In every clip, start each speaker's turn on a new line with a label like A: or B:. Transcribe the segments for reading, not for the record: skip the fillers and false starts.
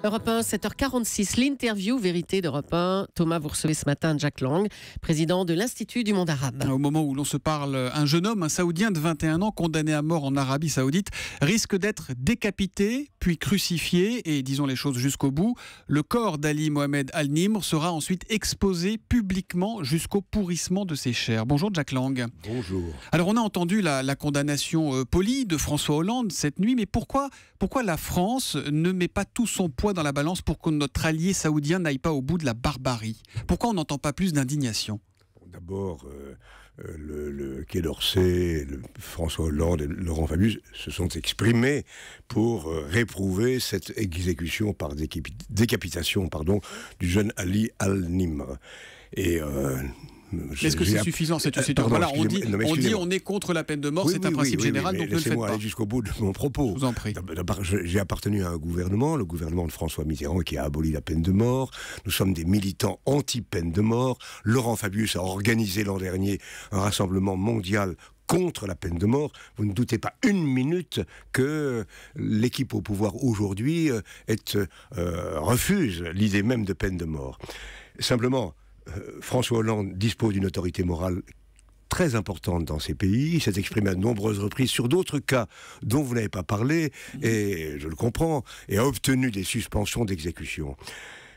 A: Europe 1, 7h46, l'interview vérité d'Europe 1. Thomas, vous recevez ce matin Jack Lang, président de l'Institut du monde arabe.
B: Au moment où l'on se parle, un jeune homme, un Saoudien de 21 ans, condamné à mort en Arabie Saoudite, risque d'être décapité, puis crucifié. Et disons les choses jusqu'au bout, le corps d'Ali Mohamed Al-Nimr sera ensuite exposé publiquement jusqu'au pourrissement de ses chairs. Bonjour Jack Lang.
C: Bonjour.
B: Alors on a entendu la condamnation polie de François Hollande cette nuit, mais pourquoi la France ne met pas tout son poids dans la balance pour que notre allié saoudien n'aille pas au bout de la barbarie? Pourquoi on n'entend pas plus d'indignation?
C: D'abord, le Quai d'Orsay, François Hollande et Laurent Fabius se sont exprimés pour réprouver cette exécution par décapitation du jeune Ali Al-Nimr. Et
B: est-ce que c'est suffisant? Voilà, on dit on est contre la peine de mort, c'est un principe général, donc ne le faites pas.
C: Laissez-moi aller jusqu'au bout de mon propos.
B: Je vous en prie.
C: D'abord, j'ai appartenu à un gouvernement, le gouvernement de François Mitterrand, qui a aboli la peine de mort. Nous sommes des militants anti-peine de mort. Laurent Fabius a organisé l'an dernier un rassemblement mondial contre la peine de mort. Vous ne doutez pas une minute que l'équipe au pouvoir aujourd'hui refuse l'idée même de peine de mort. Simplement, François Hollande dispose d'une autorité morale très importante dans ces pays. Il s'est exprimé à de nombreuses reprises sur d'autres cas dont vous n'avez pas parlé, et je le comprends, et a obtenu des suspensions d'exécution.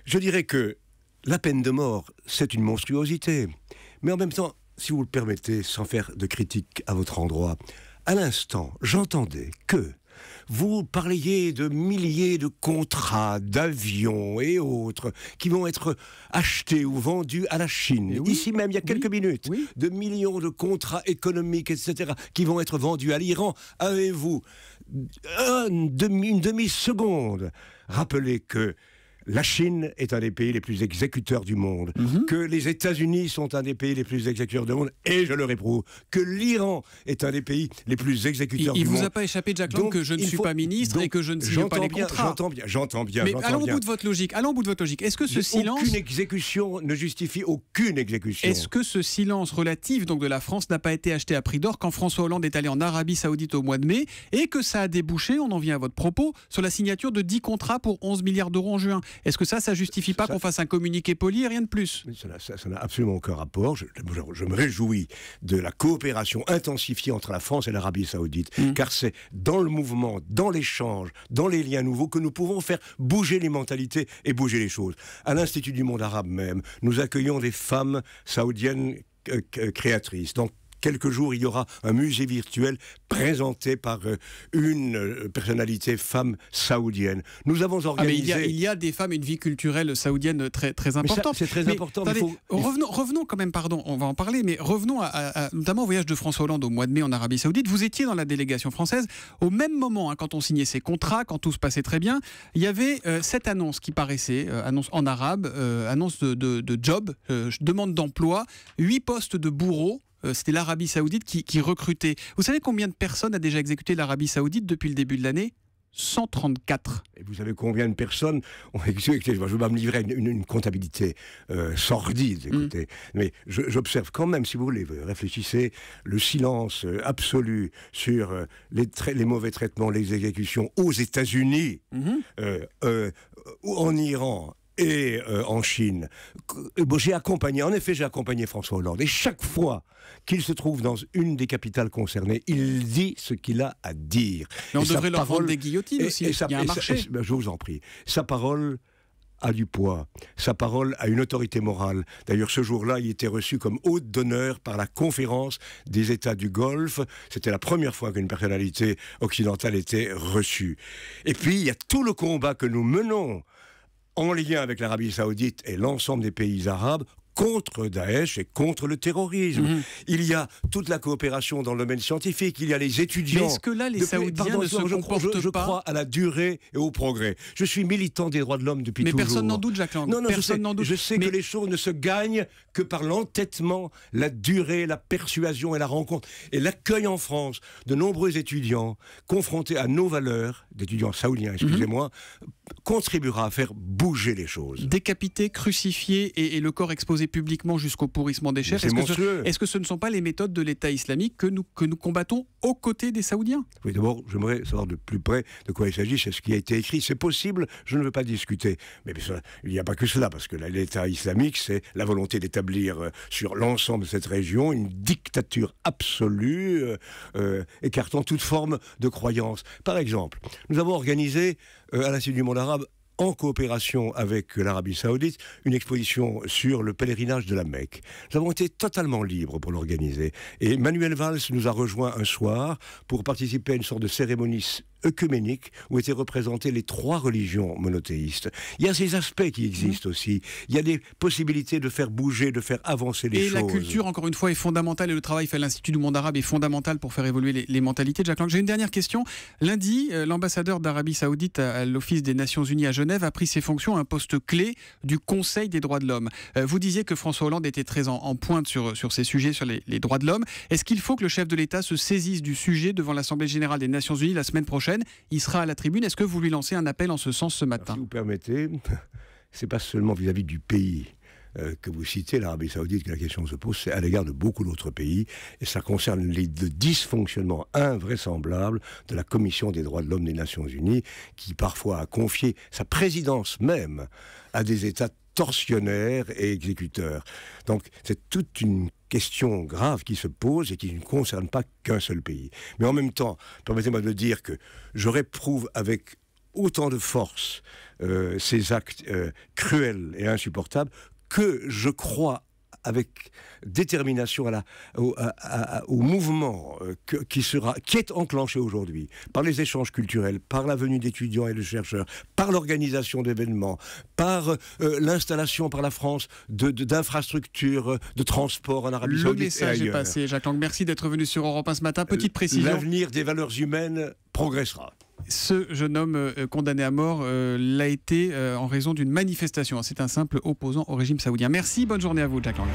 C: Je dirais que la peine de mort, c'est une monstruosité. Mais en même temps, si vous le permettez, sans faire de critique à votre endroit, à l'instant, j'entendais que vous parliez de milliers de contrats d'avions et autres qui vont être achetés ou vendus à la Chine. Oui, ici même, il y a quelques minutes, de millions de contrats économiques, etc., qui vont être vendus à l'Iran. Avez-vous une demi-seconde rappelé que la Chine est un des pays les plus exécuteurs du monde, que les États-Unis sont un des pays les plus exécuteurs du monde, et je le réprouve, que l'Iran est un des pays les plus exécuteurs du monde.
B: Il ne vous a pas échappé, Jack Lang, que je ne suis pas ministre et que je ne signe pas les contrats.
C: J'entends bien.
B: Mais allons au bout de votre logique. Est-ce que ce silence...
C: Aucune exécution ne justifie aucune exécution.
B: Est-ce que ce silence relatif donc, de la France n'a pas été acheté à prix d'or quand François Hollande est allé en Arabie Saoudite au mois de mai, et que ça a débouché, on en vient à votre propos, sur la signature de 10 contrats pour 11 milliards d'euros en juin? Est-ce que ça justifie pas qu'on fasse un communiqué poli et rien de plus?
C: Ça n'a absolument aucun rapport. Je me réjouis de la coopération intensifiée entre la France et l'Arabie Saoudite, car c'est dans le mouvement, dans l'échange, dans les liens nouveaux que nous pouvons faire bouger les mentalités et bouger les choses. À l'Institut du monde arabe même, nous accueillons des femmes saoudiennes créatrices. Dans quelques jours, il y aura un musée virtuel présenté par une personnalité femme saoudienne. Nous avons organisé...
B: il y a des femmes, une vie culturelle saoudienne très, très importante.
C: C'est très important.
B: Attendez, revenons quand même, pardon, on va en parler, mais revenons notamment au voyage de François Hollande au mois de mai en Arabie Saoudite. Vous étiez dans la délégation française. Au même moment, quand on signait ces contrats, quand tout se passait très bien, il y avait cette annonce qui paraissait, annonce en arabe, annonce de job, demande d'emploi, 8 postes de bourreau. C'était l'Arabie Saoudite qui recrutait. Vous savez combien de personnes a déjà exécuté l'Arabie Saoudite depuis le début de l'année? 134.
C: Et vous savez combien de personnes ont exécuté? Je ne vais pas me livrer à une comptabilité sordide, écoutez. Mais j'observe quand même, si vous voulez, réfléchissez, le silence absolu sur les mauvais traitements, les exécutions aux États-Unis, en Iran et en Chine. J'ai accompagné François Hollande, et chaque fois qu'il se trouve dans une des capitales concernées, il dit ce qu'il a à dire.
B: Mais on devrait leur vendre des guillotines aussi, il y a un marché.
C: Je vous en prie. Sa parole a du poids. Sa parole a une autorité morale. D'ailleurs, ce jour-là, il était reçu comme hôte d'honneur par la conférence des États du Golfe. C'était la première fois qu'une personnalité occidentale était reçue. Et puis, il y a tout le combat que nous menons en lien avec l'Arabie Saoudite et l'ensemble des pays arabes, contre Daesh et contre le terrorisme. Il y a toute la coopération dans le domaine scientifique, il y a les étudiants...
B: Mais est-ce que là, les Saoudiens ne se comportent pas...
C: Je crois à la durée et au progrès. Je suis militant des droits de l'homme depuis toujours.
B: Mais personne n'en doute, Jack Lang.
C: Non, personne n'en doute. Je sais que les choses ne se gagnent que par l'entêtement, la durée, la persuasion et la rencontre. Et l'accueil en France de nombreux étudiants confrontés à nos valeurs, d'étudiants saoudiens, excusez-moi, contribuera à faire bouger les choses.
B: Décapité, crucifié et le corps exposé publiquement jusqu'au pourrissement des chairs. Est-ce que ce ne sont pas les méthodes de l'État islamique que nous combattons aux côtés des Saoudiens?
C: Oui, d'abord, j'aimerais savoir de plus près de quoi il s'agit. C'est ce qui a été écrit. C'est possible, je ne veux pas discuter. Mais il n'y a pas que cela, parce que l'État islamique, c'est la volonté d'établir sur l'ensemble de cette région une dictature absolue, écartant toute forme de croyance. Par exemple, nous avons organisé à l'Institut du monde arabe, en coopération avec l'Arabie Saoudite, une exposition sur le pèlerinage de la Mecque. Nous avons été totalement libres pour l'organiser. Et Manuel Valls nous a rejoints un soir pour participer à une sorte de cérémonie œcuménique où étaient représentées les 3 religions monothéistes. Il y a ces aspects qui existent aussi. Il y a des possibilités de faire bouger, de faire avancer les choses.
B: Et la culture, encore une fois, est fondamentale et le travail fait à l'Institut du monde arabe est fondamental pour faire évoluer les mentalités. Jacques Lang, j'ai une dernière question. Lundi, l'ambassadeur d'Arabie Saoudite à l'Office des Nations Unies à Genève a pris ses fonctions à un poste clé du Conseil des droits de l'homme. Vous disiez que François Hollande était très en pointe sur ces sujets, sur les droits de l'homme. Est-ce qu'il faut que le chef de l'État se saisisse du sujet devant l'Assemblée générale des Nations Unies la semaine prochaine? Il sera à la tribune. Est-ce que vous lui lancez un appel en ce sens ce matin?
C: Alors, si vous permettez, c'est pas seulement vis-à-vis du pays que vous citez, l'Arabie Saoudite, que la question se pose, c'est à l'égard de beaucoup d'autres pays, et ça concerne le dysfonctionnement invraisemblable de la Commission des droits de l'homme des Nations Unies, qui parfois a confié sa présidence même à des États tortionnaires et exécuteurs. Donc c'est toute une question grave qui se pose et qui ne concerne pas qu'un seul pays. Mais en même temps, permettez-moi de dire que je réprouve avec autant de force ces actes cruels et insupportables que je crois avec détermination au mouvement qui est enclenché aujourd'hui par les échanges culturels, par la venue d'étudiants et de chercheurs, par l'organisation d'événements, par l'installation par la France d'infrastructures de transport en Arabie Saoudite.
B: Le message est passé, Jacques Lang. Merci d'être venu sur Europe 1 ce matin. Petite précision.
C: L'avenir des valeurs humaines progressera.
B: Ce jeune homme condamné à mort l'a été en raison d'une manifestation. C'est un simple opposant au régime saoudien. Merci, bonne journée à vous, Jacques Lang.